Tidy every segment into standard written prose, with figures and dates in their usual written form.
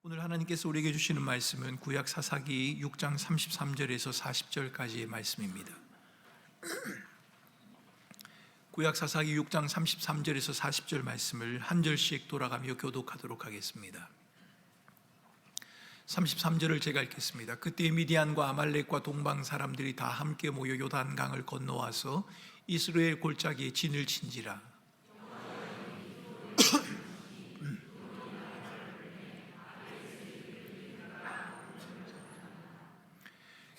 오늘 하나님께서 우리에게 주시는 말씀은 구약 사사기 6장 33절에서 40절까지의 말씀입니다. 구약 사사기 6장 33절에서 40절 말씀을 한 절씩 돌아가며 교독하도록 하겠습니다. 33절을 제가 읽겠습니다. 그때 미디안과 아말렉과 동방 사람들이 다 함께 모여 요단강을 건너와서 이스라엘 골짜기에 진을 친지라.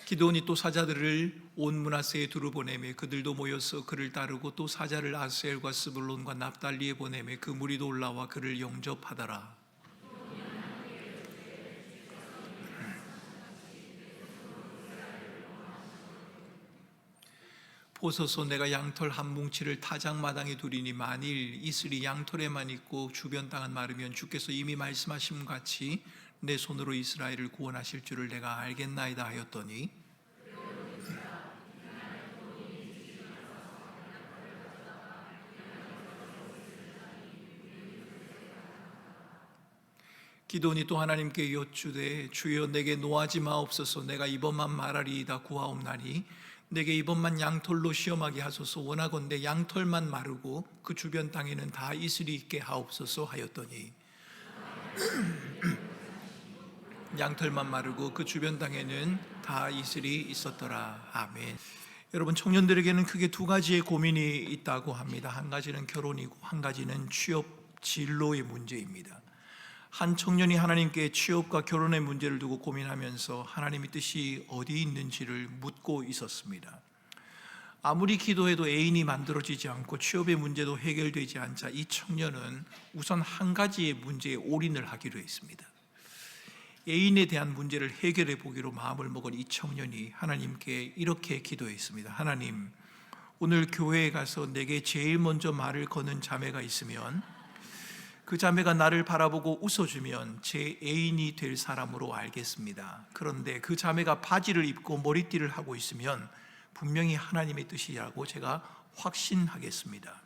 기드온이 또 사자들을 온 므낫세에 두루 보내매 그들도 모여서 그를 따르고 또 사자를 아셀과 스불론과 납달리에 보내매 그 무리도 올라와 그를 영접하더라. 보소서 내가 양털 한 뭉치를 타작마당에 두리니 만일 이슬이 양털에만 있고 주변 땅은 마르면 주께서 이미 말씀하신 같이 내 손으로 이스라엘을 구원하실 줄을 내가 알겠나이다 하였더니 기드온이 또 하나님께 여쭈되 주여 내게 노하지 마옵소서. 내가 이번만 말하리이다 구하옵나니 내게 이번만 양털로 시험하게 하소서. 원하건대 양털만 마르고 그 주변 땅에는 다 이슬이 있게 하옵소서 하였더니 양털만 마르고 그 주변 땅에는 다 이슬이 있었더라. 아멘. 여러분, 청년들에게는 크게 두 가지의 고민이 있다고 합니다. 한 가지는 결혼이고 한 가지는 취업 진로의 문제입니다. 한 청년이 하나님께 취업과 결혼의 문제를 두고 고민하면서 하나님의 뜻이 어디 있는지를 묻고 있었습니다. 아무리 기도해도 애인이 만들어지지 않고 취업의 문제도 해결되지 않자 이 청년은 우선 한 가지의 문제에 올인을 하기로 했습니다. 애인에 대한 문제를 해결해 보기로 마음을 먹은 이 청년이 하나님께 이렇게 기도했습니다. 하나님, 오늘 교회에 가서 내게 제일 먼저 말을 거는 자매가 있으면 그 자매가 나를 바라보고 웃어주면 제 애인이 될 사람으로 알겠습니다. 그런데 그 자매가 바지를 입고 머리띠를 하고 있으면 분명히 하나님의 뜻이라고 제가 확신하겠습니다.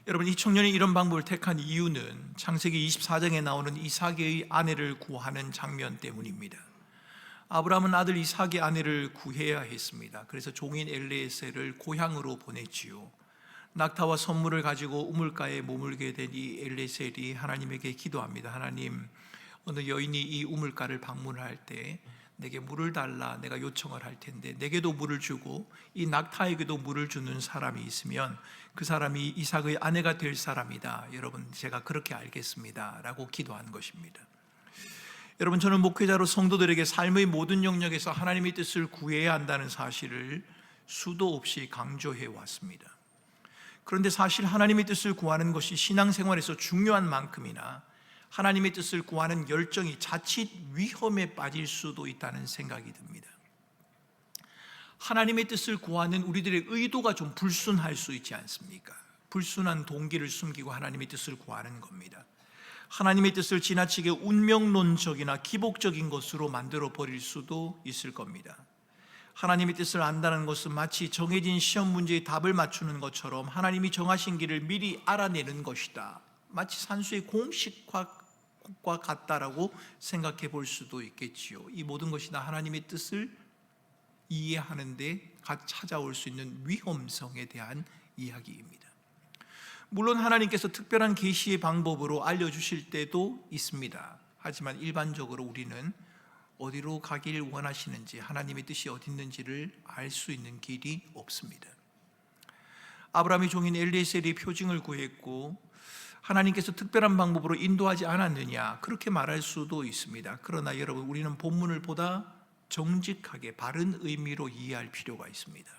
여러분, 이 청년이 이런 방법을 택한 이유는 창세기 24장에 나오는 이삭의 아내를 구하는 장면 때문입니다. 아브라함은 아들 이삭의 아내를 구해야 했습니다. 그래서 종인 엘리에셀을 고향으로 보냈지요. 낙타와 선물을 가지고 우물가에 머물게 된 이 엘리에셀이 하나님에게 기도합니다. 하나님, 어느 여인이 이 우물가를 방문할 때 내게 물을 달라 내가 요청을 할 텐데 내게도 물을 주고 이 낙타에게도 물을 주는 사람이 있으면 그 사람이 이삭의 아내가 될 사람이다. 여러분, 제가 그렇게 알겠습니다 라고 기도한 것입니다. 여러분, 저는 목회자로 성도들에게 삶의 모든 영역에서 하나님의 뜻을 구해야 한다는 사실을 수도 없이 강조해 왔습니다. 그런데 사실 하나님의 뜻을 구하는 것이 신앙생활에서 중요한 만큼이나 하나님의 뜻을 구하는 열정이 자칫 위험에 빠질 수도 있다는 생각이 듭니다. 하나님의 뜻을 구하는 우리들의 의도가 좀 불순할 수 있지 않습니까? 불순한 동기를 숨기고 하나님의 뜻을 구하는 겁니다. 하나님의 뜻을 지나치게 운명론적이나 기복적인 것으로 만들어 버릴 수도 있을 겁니다. 하나님의 뜻을 안다는 것은 마치 정해진 시험 문제의 답을 맞추는 것처럼 하나님이 정하신 길을 미리 알아내는 것이다. 마치 산수의 공식과 같다라고 생각해 볼 수도 있겠지요. 이 모든 것이 다 하나님의 뜻을 이해하는데 찾아올 수 있는 위험성에 대한 이야기입니다. 물론 하나님께서 특별한 계시의 방법으로 알려주실 때도 있습니다. 하지만 일반적으로 우리는 어디로 가길 원하시는지, 하나님의 뜻이 어디 있는지를 알 수 있는 길이 없습니다. 아브라함의 종인 엘리에셀이 표징을 구했고 하나님께서 특별한 방법으로 인도하지 않았느냐, 그렇게 말할 수도 있습니다. 그러나 여러분, 우리는 본문을 보다 정직하게 바른 의미로 이해할 필요가 있습니다.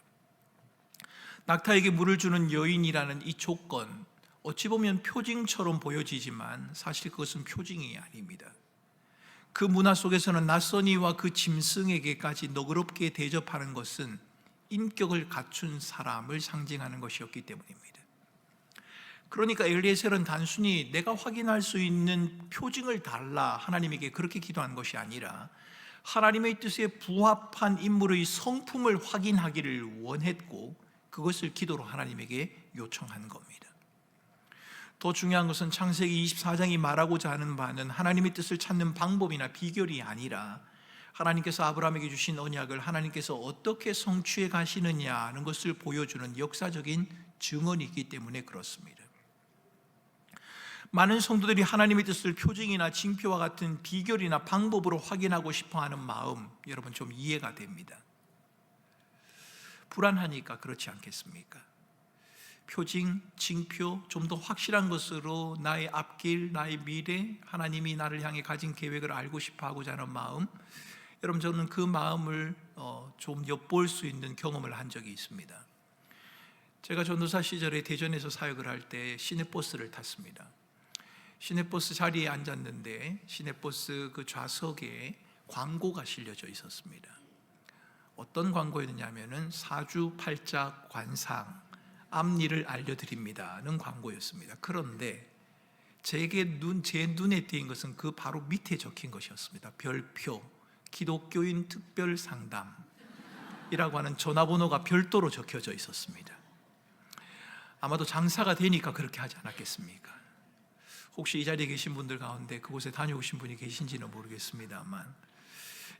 낙타에게 물을 주는 여인이라는 이 조건, 어찌 보면 표징처럼 보여지지만 사실 그것은 표징이 아닙니다. 그 문화 속에서는 낯선 이와 그 짐승에게까지 너그럽게 대접하는 것은 인격을 갖춘 사람을 상징하는 것이었기 때문입니다. 그러니까 엘리에셀은 단순히 내가 확인할 수 있는 표징을 달라 하나님에게 그렇게 기도한 것이 아니라 하나님의 뜻에 부합한 인물의 성품을 확인하기를 원했고 그것을 기도로 하나님에게 요청한 겁니다. 더 중요한 것은 창세기 24장이 말하고자 하는 바는 하나님의 뜻을 찾는 방법이나 비결이 아니라 하나님께서 아브라함에게 주신 언약을 하나님께서 어떻게 성취해 가시느냐 하는 것을 보여주는 역사적인 증언이기 때문에 그렇습니다. 많은 성도들이 하나님의 뜻을 표징이나 징표와 같은 비결이나 방법으로 확인하고 싶어하는 마음, 여러분 좀 이해가 됩니다. 불안하니까 그렇지 않겠습니까? 표징, 징표, 좀 더 확실한 것으로 나의 앞길, 나의 미래, 하나님이 나를 향해 가진 계획을 알고 싶어 하고자 하는 마음, 여러분 저는 그 마음을 좀 엿볼 수 있는 경험을 한 적이 있습니다. 제가 전도사 시절에 대전에서 사역을 할 때 시내버스를 탔습니다. 시내버스 자리에 앉았는데 시내버스 그 좌석에 광고가 실려져 있었습니다. 어떤 광고였냐면은 사주팔자 관상 앞일을 알려드립니다는 광고였습니다. 그런데 제 눈에 띄인 것은 그 바로 밑에 적힌 것이었습니다. 별표, 기독교인 특별 상담이라고 하는 전화번호가 별도로 적혀져 있었습니다. 아마도 장사가 되니까 그렇게 하지 않았겠습니까? 혹시 이 자리에 계신 분들 가운데 그곳에 다녀오신 분이 계신지는 모르겠습니다만,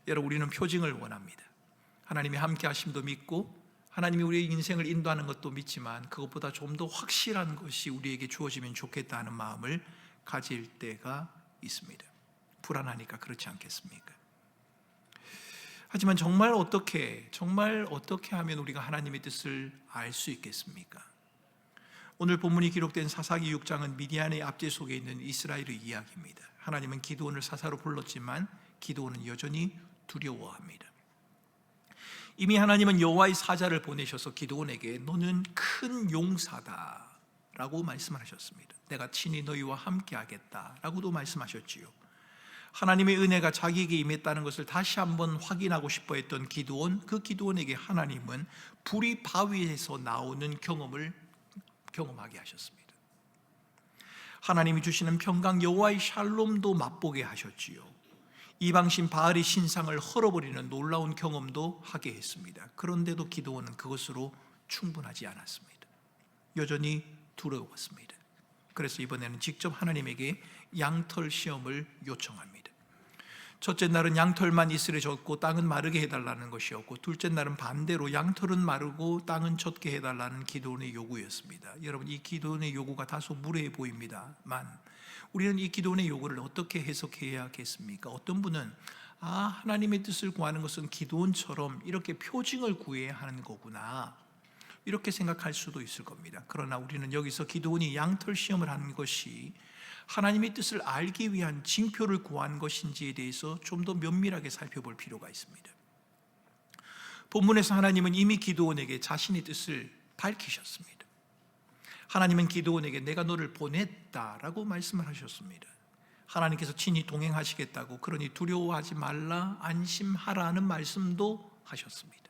여러분 우리는 표징을 원합니다. 하나님이 함께 하심도 믿고 하나님이 우리의 인생을 인도하는 것도 믿지만 그것보다 좀 더 확실한 것이 우리에게 주어지면 좋겠다는 마음을 가질 때가 있습니다. 불안하니까 그렇지 않겠습니까? 하지만 정말 어떻게 하면 우리가 하나님의 뜻을 알 수 있겠습니까? 오늘 본문이 기록된 사사기 6장은 미디안의 압제 속에 있는 이스라엘의 이야기입니다. 하나님은 기드온을 사사로 불렀지만 기드온은 여전히 두려워합니다. 이미 하나님은 여호와의 사자를 보내셔서 기드온에게 너는 큰 용사다 라고 말씀하셨습니다. 내가 친히 너희와 함께 하겠다 라고도 말씀하셨지요. 하나님의 은혜가 자기에게 임했다는 것을 다시 한번 확인하고 싶어 했던 기드온, 그 기드온에게 하나님은 불이 바위에서 나오는 경험을 경험하게 하셨습니다. 하나님이 주시는 평강 여호와의 샬롬도 맛보게 하셨지요. 이방신 바알의 신상을 헐어버리는 놀라운 경험도 하게 했습니다. 그런데도 기드온은 그것으로 충분하지 않았습니다. 여전히 두려웠습니다. 그래서 이번에는 직접 하나님에게 양털 시험을 요청합니다. 첫째 날은 양털만 이슬에 젖고 땅은 마르게 해달라는 것이었고, 둘째 날은 반대로 양털은 마르고 땅은 젖게 해달라는 기드온의 요구였습니다. 여러분, 이 기드온의 요구가 다소 무례해 보입니다만 우리는 이 기드온의 요구를 어떻게 해석해야겠습니까? 어떤 분은 하나님의 뜻을 구하는 것은 기드온처럼 이렇게 표징을 구해야 하는 거구나, 이렇게 생각할 수도 있을 겁니다. 그러나 우리는 여기서 기드온이 양털 시험을 하는 것이 하나님의 뜻을 알기 위한 징표를 구한 것인지에 대해서 좀 더 면밀하게 살펴볼 필요가 있습니다. 본문에서 하나님은 이미 기드온에게 자신의 뜻을 밝히셨습니다. 하나님은 기드온에게 내가 너를 보냈다라고 말씀을 하셨습니다. 하나님께서 친히 동행하시겠다고, 그러니 두려워하지 말라, 안심하라는 말씀도 하셨습니다.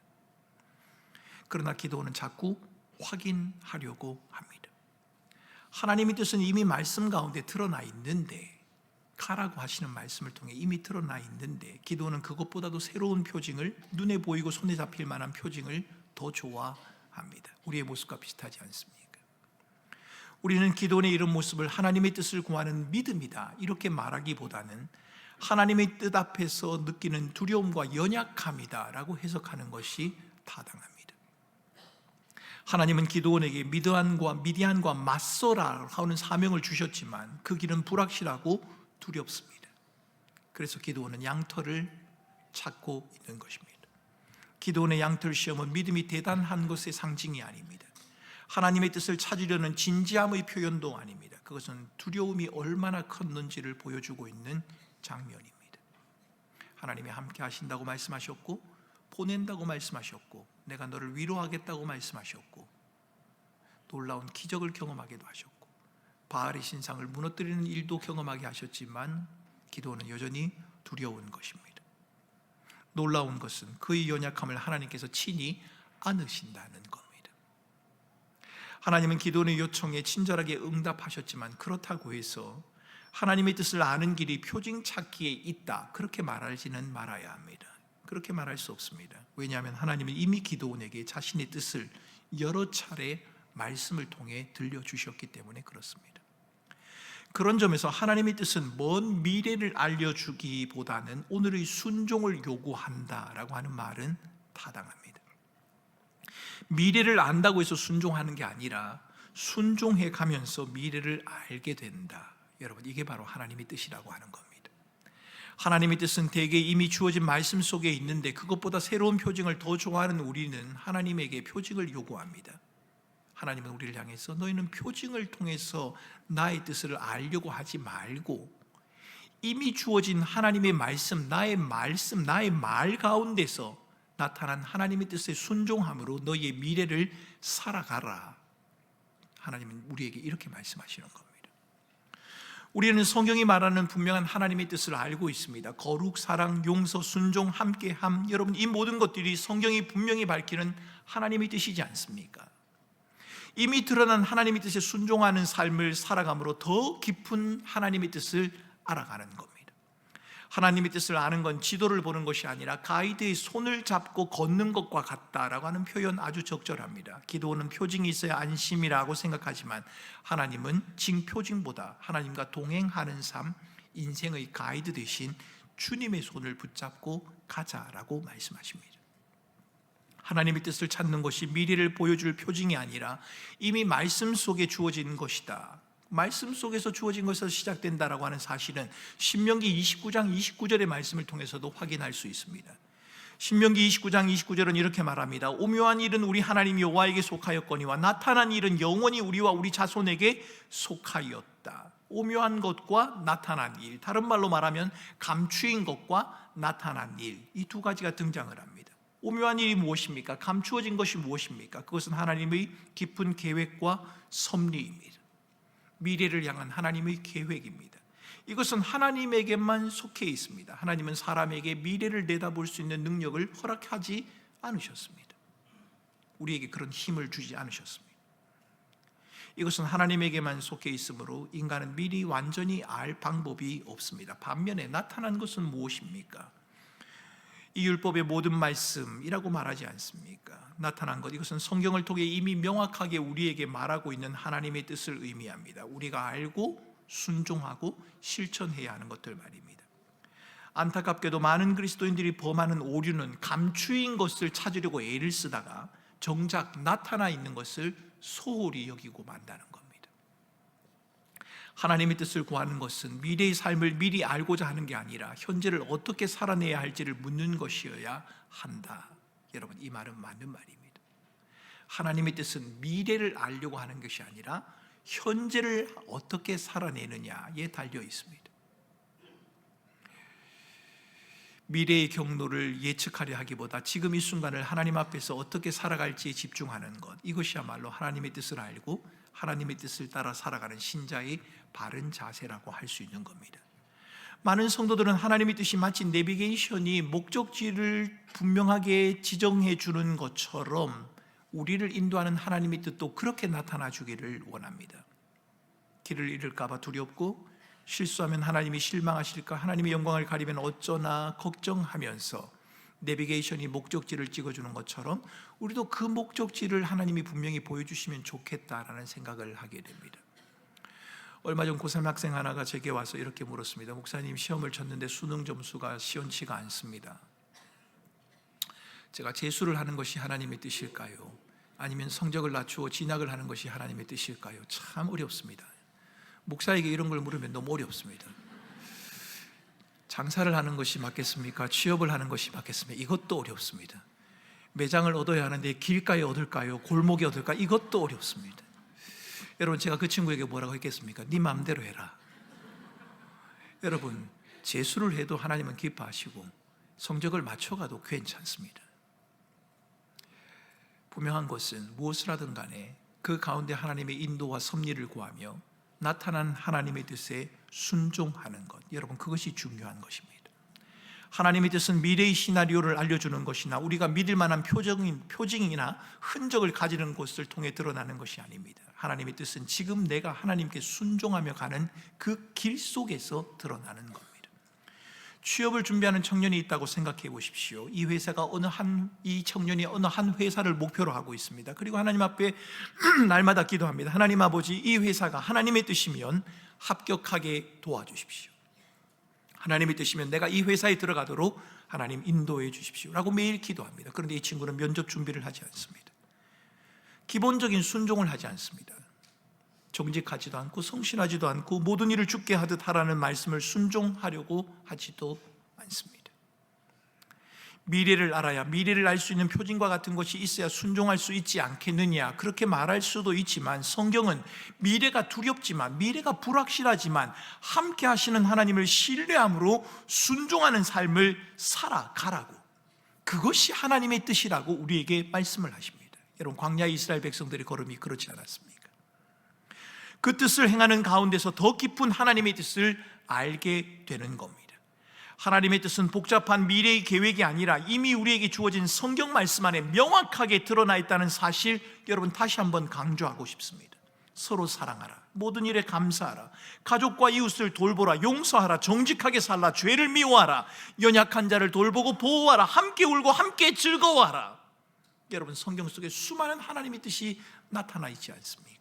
그러나 기드온은 자꾸 확인하려고 합니다. 하나님의 뜻은 이미 말씀 가운데 드러나 있는데, 가라고 하시는 말씀을 통해 이미 드러나 있는데 기드온은 그것보다도 새로운 표징을, 눈에 보이고 손에 잡힐 만한 표징을 더 좋아합니다. 우리의 모습과 비슷하지 않습니까? 우리는 기드온의 이런 모습을 하나님의 뜻을 구하는 믿음이다 이렇게 말하기보다는 하나님의 뜻 앞에서 느끼는 두려움과 연약함이다 라고 해석하는 것이 타당합니다. 하나님은 기드온에게 미디안과 맞서라 하는 사명을 주셨지만 그 길은 불확실하고 두렵습니다. 그래서 기드온은 양털을 찾고 있는 것입니다. 기드온의 양털 시험은 믿음이 대단한 것의 상징이 아닙니다. 하나님의 뜻을 찾으려는 진지함의 표현도 아닙니다. 그것은 두려움이 얼마나 컸는지를 보여주고 있는 장면입니다. 하나님이 함께 하신다고 말씀하셨고, 보낸다고 말씀하셨고, 내가 너를 위로하겠다고 말씀하셨고, 놀라운 기적을 경험하게도 하셨고, 바알의 신상을 무너뜨리는 일도 경험하게 하셨지만 기드온은 여전히 두려운 것입니다. 놀라운 것은 그의 연약함을 하나님께서 친히 안으신다는 겁니다. 하나님은 기드온의 요청에 친절하게 응답하셨지만 그렇다고 해서 하나님의 뜻을 아는 길이 표징 찾기에 있다 그렇게 말하지는 말아야 합니다. 그렇게 말할 수 없습니다. 왜냐하면 하나님은 이미 기드온에게 자신의 뜻을 여러 차례 말씀을 통해 들려주셨기 때문에 그렇습니다. 그런 점에서 하나님의 뜻은 먼 미래를 알려주기보다는 오늘의 순종을 요구한다라고 하는 말은 타당합니다. 미래를 안다고 해서 순종하는 게 아니라 순종해 가면서 미래를 알게 된다. 여러분, 이게 바로 하나님의 뜻이라고 하는 겁니다. 하나님의 뜻은 대개 이미 주어진 말씀 속에 있는데 그것보다 새로운 표징을 더 좋아하는 우리는 하나님에게 표징을 요구합니다. 하나님은 우리를 향해서 너희는 표징을 통해서 나의 뜻을 알려고 하지 말고 이미 주어진 하나님의 말씀, 나의 말 가운데서 나타난 하나님의 뜻에 순종함으로 너희의 미래를 살아가라. 하나님은 우리에게 이렇게 말씀하시는 겁니다. 우리는 성경이 말하는 분명한 하나님의 뜻을 알고 있습니다. 거룩, 사랑, 용서, 순종, 함께함. 여러분, 이 모든 것들이 성경이 분명히 밝히는 하나님의 뜻이지 않습니까? 이미 드러난 하나님의 뜻에 순종하는 삶을 살아감으로 더 깊은 하나님의 뜻을 알아가는 겁니다. 하나님의 뜻을 아는 건 지도를 보는 것이 아니라 가이드의 손을 잡고 걷는 것과 같다라고 하는 표현 아주 적절합니다. 기도는 표징이 있어야 안심이라고 생각하지만 하나님은 징표징보다 하나님과 동행하는 삶, 인생의 가이드 대신 주님의 손을 붙잡고 가자라고 말씀하십니다. 하나님의 뜻을 찾는 것이 미래를 보여줄 표징이 아니라 이미 말씀 속에 주어진 것이다. 말씀 속에서 주어진 것에서 시작된다라고 하는 사실은 신명기 29장 29절의 말씀을 통해서도 확인할 수 있습니다. 신명기 29장 29절은 이렇게 말합니다. 오묘한 일은 우리 하나님 여호와에게 속하였거니와 나타난 일은 영원히 우리와 우리 자손에게 속하였다. 오묘한 것과 나타난 일, 다른 말로 말하면 감추인 것과 나타난 일, 이 두 가지가 등장을 합니다. 오묘한 일이 무엇입니까? 감추어진 것이 무엇입니까? 그것은 하나님의 깊은 계획과 섭리입니다. 미래를 향한 하나님의 계획입니다. 이것은 하나님에게만 속해 있습니다. 하나님은 사람에게 미래를 내다볼 수 있는 능력을 허락하지 않으셨습니다. 우리에게 그런 힘을 주지 않으셨습니다. 이것은 하나님에게만 속해 있으므로 인간은 미리 완전히 알 방법이 없습니다. 반면에 나타난 것은 무엇입니까? 이 율법의 모든 말씀이라고 말하지 않습니까? 나타난 것, 이것은 성경을 통해 이미 명확하게 우리에게 말하고 있는 하나님의 뜻을 의미합니다. 우리가 알고 순종하고 실천해야 하는 것들 말입니다. 안타깝게도 많은 그리스도인들이 범하는 오류는 감추인 것을 찾으려고 애를 쓰다가 정작 나타나 있는 것을 소홀히 여기고 만다는 겁니다. 하나님의 뜻을 구하는 것은 미래의 삶을 미리 알고자 하는 게 아니라 현재를 어떻게 살아내야 할지를 묻는 것이어야 한다. 여러분, 이 말은 맞는 말입니다. 하나님의 뜻은 미래를 알려고 하는 것이 아니라 현재를 어떻게 살아내느냐에 달려 있습니다. 미래의 경로를 예측하려 하기보다 지금 이 순간을 하나님 앞에서 어떻게 살아갈지에 집중하는 것, 이것이야말로 하나님의 뜻을 알고 하나님의 뜻을 따라 살아가는 신자의 바른 자세라고 할 수 있는 겁니다. 많은 성도들은 하나님의 뜻이 마치 내비게이션이 목적지를 분명하게 지정해 주는 것처럼 우리를 인도하는 하나님의 뜻도 그렇게 나타나 주기를 원합니다. 길을 잃을까 봐 두렵고 실수하면 하나님이 실망하실까, 하나님의 영광을 가리면 어쩌나 걱정하면서 내비게이션이 목적지를 찍어주는 것처럼 우리도 그 목적지를 하나님이 분명히 보여주시면 좋겠다라는 생각을 하게 됩니다. 얼마 전 고3 학생 하나가 제게 와서 이렇게 물었습니다. 목사님, 시험을 쳤는데 수능 점수가 시원치가 않습니다. 제가 재수를 하는 것이 하나님의 뜻일까요? 아니면 성적을 낮추어 진학을 하는 것이 하나님의 뜻일까요? 참 어렵습니다. 목사에게 이런 걸 물으면 너무 어렵습니다. 장사를 하는 것이 맞겠습니까? 취업을 하는 것이 맞겠습니까? 이것도 어렵습니다. 매장을 얻어야 하는데 길가에 얻을까요? 골목에 얻을까요? 이것도 어렵습니다. 여러분, 제가 그 친구에게 뭐라고 했겠습니까? 네 마음대로 해라. 여러분, 재수를 해도 하나님은 기뻐하시고 성적을 맞춰가도 괜찮습니다. 분명한 것은 무엇을 하든 간에 그 가운데 하나님의 인도와 섭리를 구하며 나타난 하나님의 뜻에 순종하는 것, 여러분, 그것이 중요한 것입니다. 하나님의 뜻은 미래의 시나리오를 알려주는 것이나 우리가 믿을 만한 표징이나 흔적을 가지는 것을 통해 드러나는 것이 아닙니다. 하나님의 뜻은 지금 내가 하나님께 순종하며 가는 그 길 속에서 드러나는 겁니다. 취업을 준비하는 청년이 있다고 생각해 보십시오. 이 청년이 어느 한 회사를 목표로 하고 있습니다. 그리고 하나님 앞에 날마다 기도합니다. 하나님 아버지, 이 회사가 하나님의 뜻이면 합격하게 도와주십시오. 하나님이 뜻이면 내가 이 회사에 들어가도록 하나님 인도해 주십시오 라고 매일 기도합니다. 그런데 이 친구는 면접 준비를 하지 않습니다. 기본적인 순종을 하지 않습니다. 정직하지도 않고 성실하지도 않고 모든 일을 주께 하듯 하라는 말씀을 순종하려고 하지도 않습니다. 미래를 알아야 미래를 알 수 있는 표징과 같은 것이 있어야 순종할 수 있지 않겠느냐, 그렇게 말할 수도 있지만 성경은 미래가 두렵지만, 미래가 불확실하지만 함께 하시는 하나님을 신뢰함으로 순종하는 삶을 살아가라고, 그것이 하나님의 뜻이라고 우리에게 말씀을 하십니다. 여러분, 광야 이스라엘 백성들의 걸음이 그렇지 않았습니까? 그 뜻을 행하는 가운데서 더 깊은 하나님의 뜻을 알게 되는 겁니다. 하나님의 뜻은 복잡한 미래의 계획이 아니라 이미 우리에게 주어진 성경 말씀 안에 명확하게 드러나 있다는 사실, 여러분 다시 한번 강조하고 싶습니다. 서로 사랑하라, 모든 일에 감사하라, 가족과 이웃을 돌보라, 용서하라, 정직하게 살라, 죄를 미워하라, 연약한 자를 돌보고 보호하라, 함께 울고 함께 즐거워하라. 여러분, 성경 속에 수많은 하나님의 뜻이 나타나 있지 않습니까?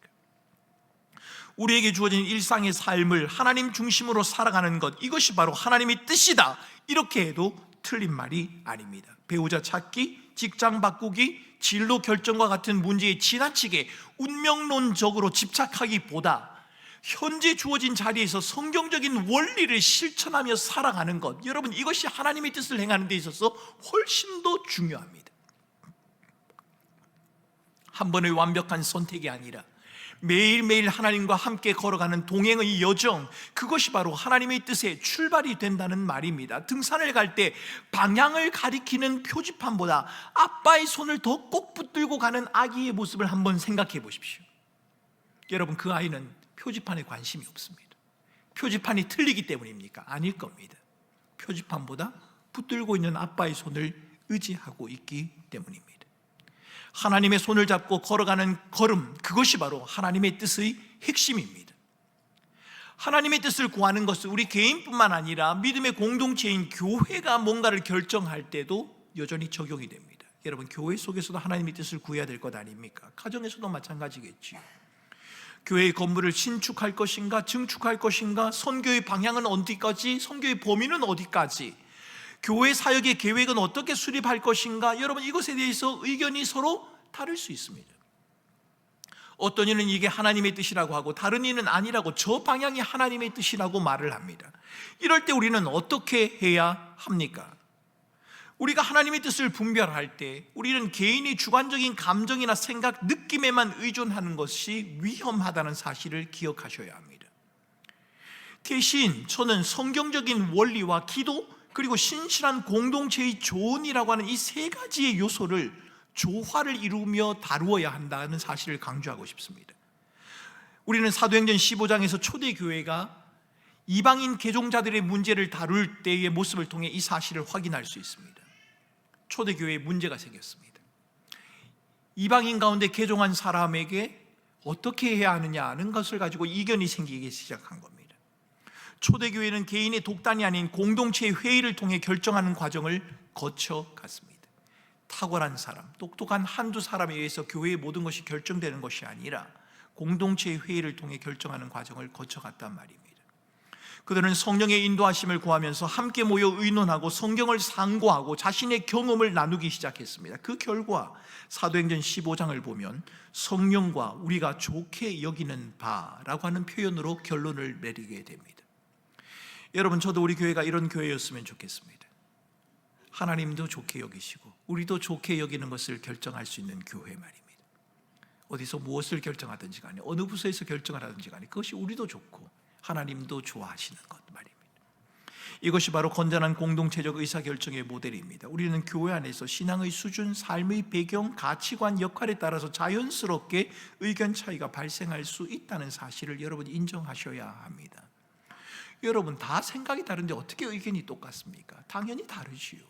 우리에게 주어진 일상의 삶을 하나님 중심으로 살아가는 것, 이것이 바로 하나님의 뜻이다, 이렇게 해도 틀린 말이 아닙니다. 배우자 찾기, 직장 바꾸기, 진로 결정과 같은 문제에 지나치게 운명론적으로 집착하기보다 현재 주어진 자리에서 성경적인 원리를 실천하며 살아가는 것, 여러분 이것이 하나님의 뜻을 행하는 데 있어서 훨씬 더 중요합니다. 한 번의 완벽한 선택이 아니라 매일매일 하나님과 함께 걸어가는 동행의 여정, 그것이 바로 하나님의 뜻의 출발이 된다는 말입니다. 등산을 갈 때 방향을 가리키는 표지판보다 아빠의 손을 더 꼭 붙들고 가는 아기의 모습을 한번 생각해 보십시오. 여러분, 그 아이는 표지판에 관심이 없습니다. 표지판이 틀리기 때문입니까? 아닐 겁니다. 표지판보다 붙들고 있는 아빠의 손을 의지하고 있기 때문입니다. 하나님의 손을 잡고 걸어가는 걸음, 그것이 바로 하나님의 뜻의 핵심입니다. 하나님의 뜻을 구하는 것은 우리 개인뿐만 아니라 믿음의 공동체인 교회가 뭔가를 결정할 때도 여전히 적용이 됩니다. 여러분, 교회 속에서도 하나님의 뜻을 구해야 될 것 아닙니까? 가정에서도 마찬가지겠지요. 교회의 건물을 신축할 것인가, 증축할 것인가, 선교의 방향은 어디까지, 선교의 범위는 어디까지, 교회 사역의 계획은 어떻게 수립할 것인가, 여러분 이것에 대해서 의견이 서로 다를 수 있습니다. 어떤 이는 이게 하나님의 뜻이라고 하고 다른 이는 아니라고, 저 방향이 하나님의 뜻이라고 말을 합니다. 이럴 때 우리는 어떻게 해야 합니까? 우리가 하나님의 뜻을 분별할 때 우리는 개인의 주관적인 감정이나 생각, 느낌에만 의존하는 것이 위험하다는 사실을 기억하셔야 합니다. 대신 저는 성경적인 원리와 기도, 그리고 신실한 공동체의 조언이라고 하는 이 세 가지의 요소를 조화를 이루며 다루어야 한다는 사실을 강조하고 싶습니다. 우리는 사도행전 15장에서 초대교회가 이방인 개종자들의 문제를 다룰 때의 모습을 통해 이 사실을 확인할 수 있습니다. 초대교회에 문제가 생겼습니다. 이방인 가운데 개종한 사람에게 어떻게 해야 하느냐는 것을 가지고 이견이 생기기 시작한 겁니다. 초대교회는 개인의 독단이 아닌 공동체의 회의를 통해 결정하는 과정을 거쳐갔습니다. 탁월한 사람, 똑똑한 한두 사람에 의해서 교회의 모든 것이 결정되는 것이 아니라 공동체의 회의를 통해 결정하는 과정을 거쳐갔단 말입니다. 그들은 성령의 인도하심을 구하면서 함께 모여 의논하고 성경을 상고하고 자신의 경험을 나누기 시작했습니다. 그 결과 사도행전 15장을 보면 성령과 우리가 좋게 여기는 바라고 하는 표현으로 결론을 내리게 됩니다. 여러분, 저도 우리 교회가 이런 교회였으면 좋겠습니다. 하나님도 좋게 여기시고 우리도 좋게 여기는 것을 결정할 수 있는 교회 말입니다. 어디서 무엇을 결정하든지 간에, 어느 부서에서 결정을 하든지 간에 그것이 우리도 좋고 하나님도 좋아하시는 것 말입니다. 이것이 바로 건전한 공동체적 의사결정의 모델입니다. 우리는 교회 안에서 신앙의 수준, 삶의 배경, 가치관, 역할에 따라서 자연스럽게 의견 차이가 발생할 수 있다는 사실을 여러분 인정하셔야 합니다. 여러분, 다 생각이 다른데 어떻게 의견이 똑같습니까? 당연히 다르지요.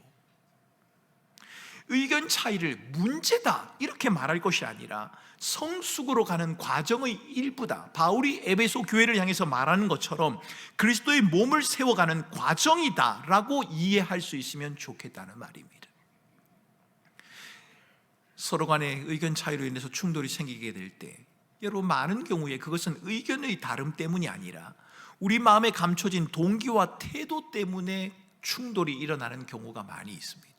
의견 차이를 문제다 이렇게 말할 것이 아니라 성숙으로 가는 과정의 일부다. 바울이 에베소 교회를 향해서 말하는 것처럼 그리스도의 몸을 세워가는 과정이다 라고 이해할 수 있으면 좋겠다는 말입니다. 서로 간의 의견 차이로 인해서 충돌이 생기게 될 때, 여러분 많은 경우에 그것은 의견의 다름 때문이 아니라 우리 마음에 감춰진 동기와 태도 때문에 충돌이 일어나는 경우가 많이 있습니다.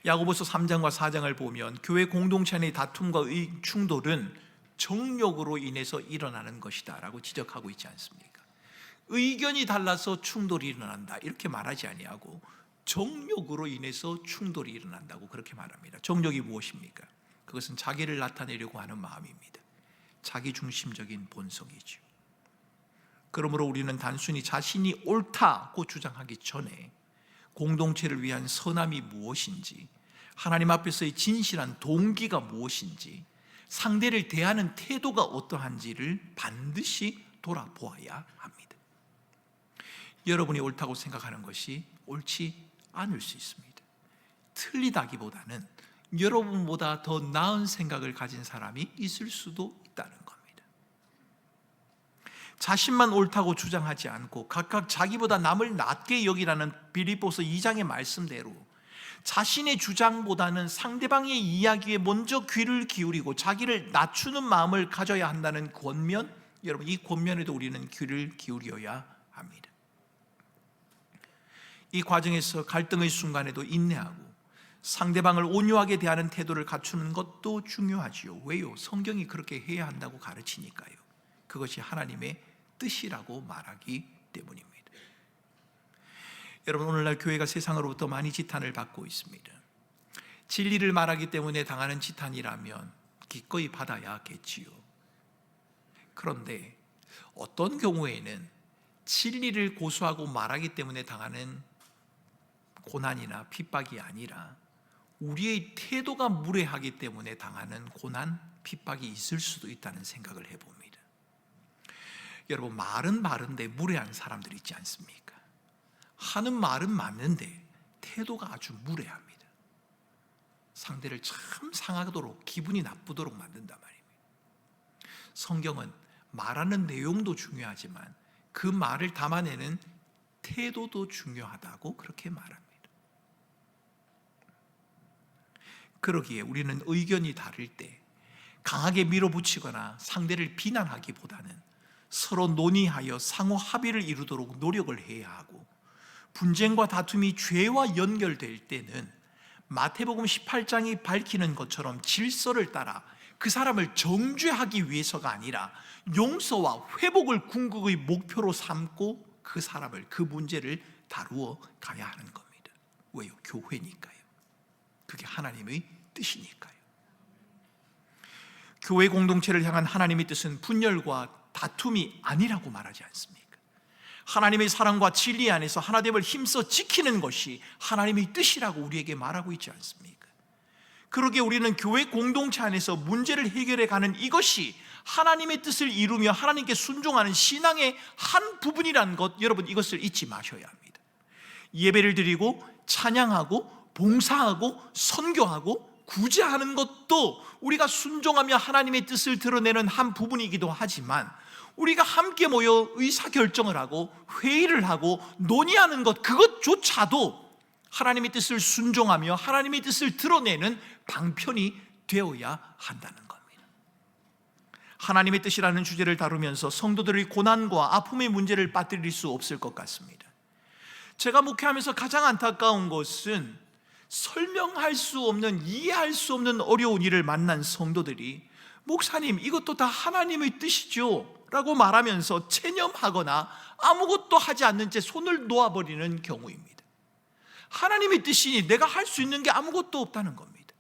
야고보서 3장과 4장을 보면 교회 공동체 안의 다툼과 충돌은 정욕으로 인해서 일어나는 것이다 라고 지적하고 있지 않습니까? 의견이 달라서 충돌이 일어난다 이렇게 말하지 아니하고 정욕으로 인해서 충돌이 일어난다고 그렇게 말합니다. 정욕이 무엇입니까? 그것은 자기를 나타내려고 하는 마음입니다. 자기중심적인 본성이죠. 그러므로 우리는 단순히 자신이 옳다고 주장하기 전에 공동체를 위한 선함이 무엇인지, 하나님 앞에서의 진실한 동기가 무엇인지, 상대를 대하는 태도가 어떠한지를 반드시 돌아보아야 합니다. 여러분이 옳다고 생각하는 것이 옳지 않을 수 있습니다. 틀리다기보다는 여러분보다 더 나은 생각을 가진 사람이 있을 수도 있다는 겁니다. 자신만 옳다고 주장하지 않고 각각 자기보다 남을 낮게 여기라는 빌립보서 2장의 말씀대로 자신의 주장보다는 상대방의 이야기에 먼저 귀를 기울이고 자기를 낮추는 마음을 가져야 한다는 권면, 여러분 이 권면에도 우리는 귀를 기울여야 합니다. 이 과정에서 갈등의 순간에도 인내하고 상대방을 온유하게 대하는 태도를 갖추는 것도 중요하지요. 왜요? 성경이 그렇게 해야 한다고 가르치니까요. 그것이 하나님의 뜻이라고 말하기 때문입니다. 여러분, 오늘날 교회가 세상으로부터 많이 지탄을 받고 있습니다. 진리를 말하기 때문에 당하는 지탄이라면 기꺼이 받아야겠지요. 그런데 어떤 경우에는 진리를 고수하고 말하기 때문에 당하는 고난이나 핍박이 아니라 우리의 태도가 무례하기 때문에 당하는 고난, 핍박이 있을 수도 있다는 생각을 해봅니다. 여러분, 말은 바른데 무례한 사람들이 있지 않습니까? 하는 말은 맞는데 태도가 아주 무례합니다. 상대를 참 상하도록, 기분이 나쁘도록 만든단 말입니다. 성경은 말하는 내용도 중요하지만 그 말을 담아내는 태도도 중요하다고 그렇게 말합니다. 그러기에 우리는 의견이 다를 때 강하게 밀어붙이거나 상대를 비난하기보다는 서로 논의하여 상호 합의를 이루도록 노력을 해야 하고, 분쟁과 다툼이 죄와 연결될 때는 마태복음 18장이 밝히는 것처럼 질서를 따라 그 사람을 정죄하기 위해서가 아니라 용서와 회복을 궁극의 목표로 삼고 그 사람을, 그 문제를 다루어 가야 하는 겁니다. 왜요? 교회니까요. 그게 하나님의 뜻이니까요. 교회 공동체를 향한 하나님의 뜻은 분열과 다툼이 아니라고 말하지 않습니까? 하나님의 사랑과 진리 안에서 하나됨을 힘써 지키는 것이 하나님의 뜻이라고 우리에게 말하고 있지 않습니까? 그러기에 우리는 교회 공동체 안에서 문제를 해결해 가는 이것이 하나님의 뜻을 이루며 하나님께 순종하는 신앙의 한 부분이라는 것, 여러분 이것을 잊지 마셔야 합니다. 예배를 드리고 찬양하고 봉사하고 선교하고 구제하는 것도 우리가 순종하며 하나님의 뜻을 드러내는 한 부분이기도 하지만, 우리가 함께 모여 의사결정을 하고 회의를 하고 논의하는 것, 그것조차도 하나님의 뜻을 순종하며 하나님의 뜻을 드러내는 방편이 되어야 한다는 겁니다. 하나님의 뜻이라는 주제를 다루면서 성도들의 고난과 아픔의 문제를 빠뜨릴 수 없을 것 같습니다. 제가 목회하면서 가장 안타까운 것은 설명할 수 없는, 이해할 수 없는 어려운 일을 만난 성도들이 목사님 이것도 다 하나님의 뜻이죠 라고 말하면서 체념하거나 아무것도 하지 않는 채 손을 놓아버리는 경우입니다. 하나님의 뜻이니 내가 할 수 있는 게 아무것도 없다는 겁니다.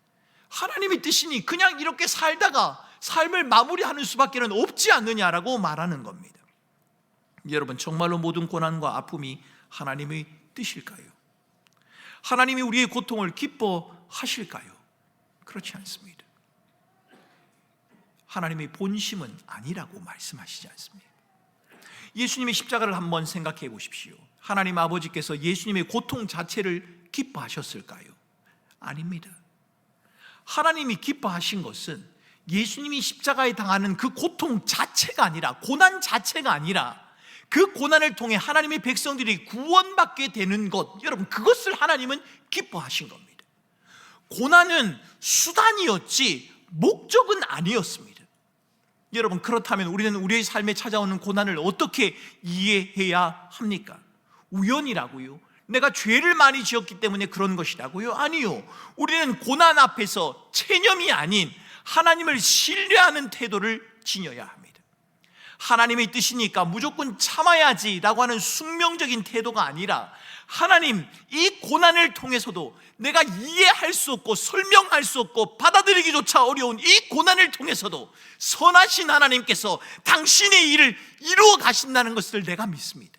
하나님의 뜻이니 그냥 이렇게 살다가 삶을 마무리하는 수밖에 없지 않느냐라고 말하는 겁니다. 여러분, 정말로 모든 고난과 아픔이 하나님의 뜻일까요? 하나님이 우리의 고통을 기뻐하실까요? 그렇지 않습니다. 하나님의 본심은 아니라고 말씀하시지 않습니다. 예수님의 십자가를 한번 생각해 보십시오. 하나님 아버지께서 예수님의 고통 자체를 기뻐하셨을까요? 아닙니다. 하나님이 기뻐하신 것은 예수님이 십자가에 당하는 그 고통 자체가 아니라, 고난 자체가 아니라 그 고난을 통해 하나님의 백성들이 구원받게 되는 것, 여러분 그것을 하나님은 기뻐하신 겁니다. 고난은 수단이었지 목적은 아니었습니다. 여러분, 그렇다면 우리는 우리의 삶에 찾아오는 고난을 어떻게 이해해야 합니까? 우연이라고요? 내가 죄를 많이 지었기 때문에 그런 것이라고요? 아니요. 우리는 고난 앞에서 체념이 아닌 하나님을 신뢰하는 태도를 지녀야 합니다. 하나님의 뜻이니까 무조건 참아야지라고 하는 숙명적인 태도가 아니라, 하나님, 이 고난을 통해서도 내가 이해할 수 없고 설명할 수 없고 받아들이기조차 어려운 이 고난을 통해서도 선하신 하나님께서 당신의 일을 이루어 가신다는 것을 내가 믿습니다.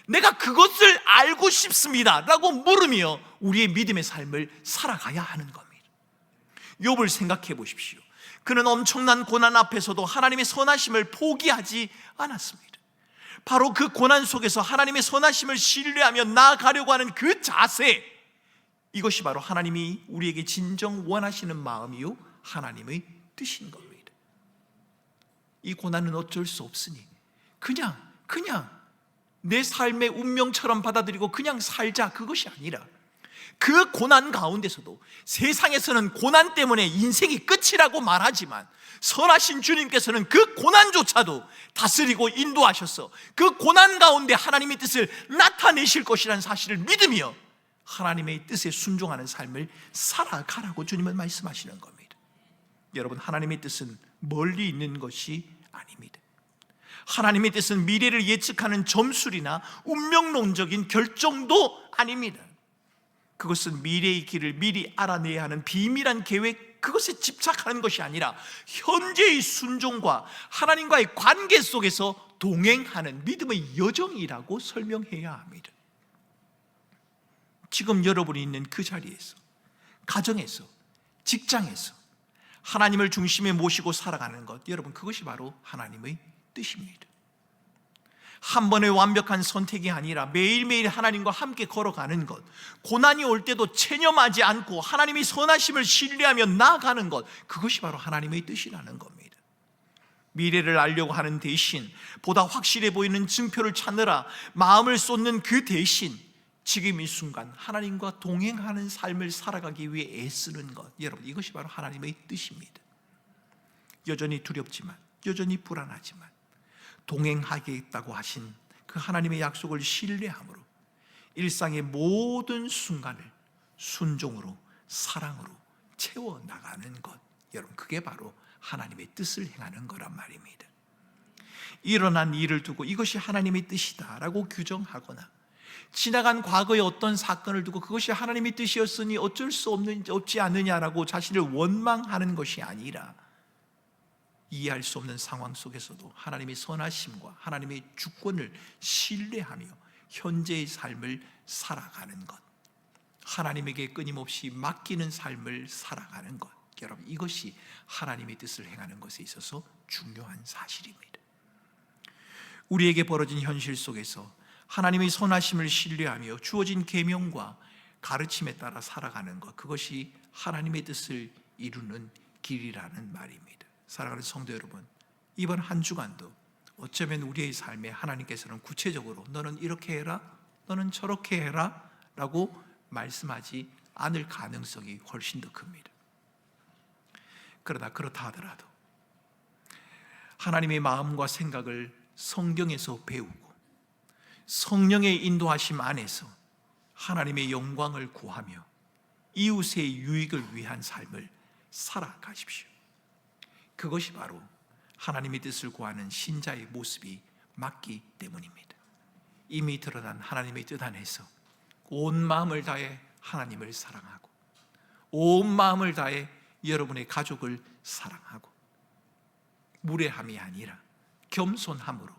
내가 그것을 알고 싶습니다 라고 물으며 우리의 믿음의 삶을 살아가야 하는 겁니다. 욥을 생각해 보십시오. 그는 엄청난 고난 앞에서도 하나님의 선하심을 포기하지 않았습니다. 바로 그 고난 속에서 하나님의 선하심을 신뢰하며 나아가려고 하는 그 자세, 이것이 바로 하나님이 우리에게 진정 원하시는 마음이요 하나님의 뜻인 겁니다. 이 고난은 어쩔 수 없으니 그냥 내 삶의 운명처럼 받아들이고 그냥 살자, 그것이 아니라 그 고난 가운데서도, 세상에서는 고난 때문에 인생이 끝이라고 말하지만 선하신 주님께서는 그 고난조차도 다스리고 인도하셔서 그 고난 가운데 하나님의 뜻을 나타내실 것이라는 사실을 믿으며 하나님의 뜻에 순종하는 삶을 살아가라고 주님은 말씀하시는 겁니다. 여러분, 하나님의 뜻은 멀리 있는 것이 아닙니다. 하나님의 뜻은 미래를 예측하는 점술이나 운명론적인 결정도 아닙니다. 그것은 미래의 길을 미리 알아내야 하는 비밀한 계획, 그것에 집착하는 것이 아니라 현재의 순종과 하나님과의 관계 속에서 동행하는 믿음의 여정이라고 설명해야 합니다. 지금 여러분이 있는 그 자리에서, 가정에서, 직장에서 하나님을 중심에 모시고 살아가는 것, 여러분, 그것이 바로 하나님의 뜻입니다. 한 번의 완벽한 선택이 아니라 매일매일 하나님과 함께 걸어가는 것, 고난이 올 때도 체념하지 않고 하나님의 선하심을 신뢰하며 나아가는 것, 그것이 바로 하나님의 뜻이라는 겁니다. 미래를 알려고 하는 대신, 보다 확실해 보이는 증표를 찾느라 마음을 쏟는 그 대신, 지금 이 순간 하나님과 동행하는 삶을 살아가기 위해 애쓰는 것, 여러분, 이것이 바로 하나님의 뜻입니다. 여전히 두렵지만, 여전히 불안하지만 동행하겠다고 하신 그 하나님의 약속을 신뢰함으로 일상의 모든 순간을 순종으로, 사랑으로 채워나가는 것, 여러분, 그게 바로 하나님의 뜻을 행하는 거란 말입니다. 일어난 일을 두고 이것이 하나님의 뜻이다라고 규정하거나, 지나간 과거의 어떤 사건을 두고 그것이 하나님의 뜻이었으니 어쩔 수 없지 않느냐라고 자신을 원망하는 것이 아니라, 이해할 수 없는 상황 속에서도 하나님의 선하심과 하나님의 주권을 신뢰하며 현재의 삶을 살아가는 것, 하나님에게 끊임없이 맡기는 삶을 살아가는 것, 여러분, 이것이 하나님의 뜻을 행하는 것에 있어서 중요한 사실입니다. 우리에게 벌어진 현실 속에서 하나님의 선하심을 신뢰하며 주어진 계명과 가르침에 따라 살아가는 것, 그것이 하나님의 뜻을 이루는 길이라는 말입니다. 사랑하는 성도 여러분, 이번 한 주간도 어쩌면 우리의 삶에 하나님께서는 구체적으로 너는 이렇게 해라, 너는 저렇게 해라 라고 말씀하지 않을 가능성이 훨씬 더 큽니다. 그러나 그렇다 하더라도 하나님의 마음과 생각을 성경에서 배우고 성령의 인도하심 안에서 하나님의 영광을 구하며 이웃의 유익을 위한 삶을 살아가십시오. 그것이 바로 하나님의 뜻을 구하는 신자의 모습이 맞기 때문입니다. 이미 드러난 하나님의 뜻 안에서 온 마음을 다해 하나님을 사랑하고 온 마음을 다해 여러분의 가족을 사랑하고 무례함이 아니라 겸손함으로,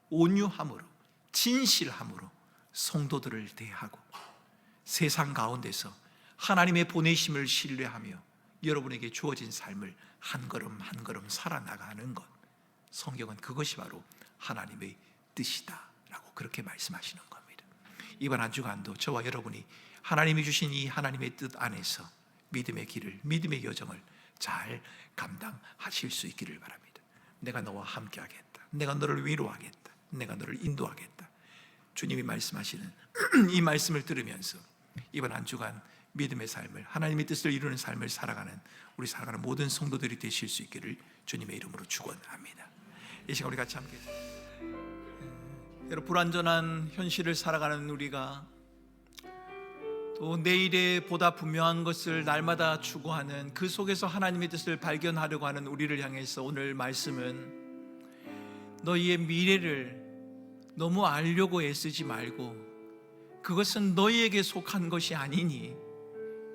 온유함으로, 진실함으로 성도들을 대하고 세상 가운데서 하나님의 보내심을 신뢰하며 여러분에게 주어진 삶을 한 걸음 한 걸음 살아나가는 것, 성경은 그것이 바로 하나님의 뜻이다라고 그렇게 말씀하시는 겁니다. 이번 한 주간도 저와 여러분이 하나님이 주신 이 하나님의 뜻 안에서 믿음의 길을, 믿음의 여정을 잘 감당하실 수 있기를 바랍니다. 내가 너와 함께 하겠다, 내가 너를 위로하겠다, 내가 너를 인도하겠다, 주님이 말씀하시는 이 말씀을 들으면서 이번 한 주간 믿음의 삶을, 하나님의 뜻을 이루는 삶을 살아가는 우리 살아가는 모든 성도들이 되실 수 있기를 주님의 이름으로 축원합니다. 이 시간 우리 같이 함께 여러분, 불완전한 현실을 살아가는 우리가 또 내일에 보다 분명한 것을 날마다 추구하는 그 속에서 하나님의 뜻을 발견하려고 하는 우리를 향해서 오늘 말씀은 너희의 미래를 너무 알려고 애쓰지 말고 그것은 너희에게 속한 것이 아니니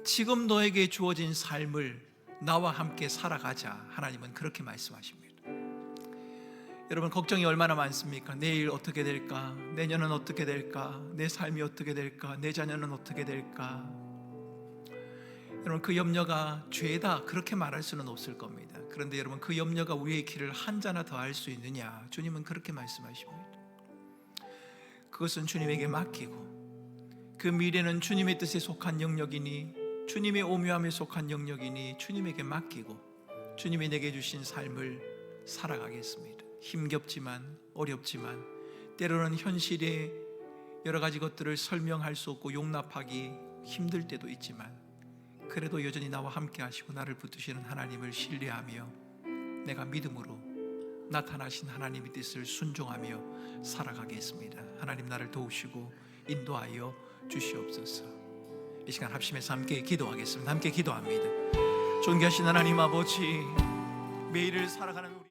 지금 너에게 주어진 삶을 나와 함께 살아가자. 하나님은 그렇게 말씀하십니다. 여러분, 걱정이 얼마나 많습니까? 내일 어떻게 될까? 내년은 어떻게 될까? 내 삶이 어떻게 될까? 내 자녀는 어떻게 될까? 여러분, 그 염려가 죄다 그렇게 말할 수는 없을 겁니다. 그런데 여러분, 그 염려가 우리의 길을 한자나 더 할 수 있느냐? 주님은 그렇게 말씀하십니다. 그것은 주님에게 맡기고 그 미래는 주님의 뜻에 속한 영역이니 주님의 오묘함에 속한 영역이니 주님에게 맡기고 주님이 내게 주신 삶을 살아가겠습니다. 힘겹지만 어렵지만 때로는 현실의 여러 가지 것들을 설명할 수 없고 용납하기 힘들 때도 있지만 그래도 여전히 나와 함께 하시고 나를 붙드시는 하나님을 신뢰하며 내가 믿음으로 나타나신 하나님의 뜻을 순종하며 살아가겠습니다. 하나님 나를 도우시고 인도하여 주시옵소서. 이 시간 합심해서 함께 기도하겠습니다. 함께 기도합니다. 존귀하신 하나님 아버지, 매일을 살아가는 우리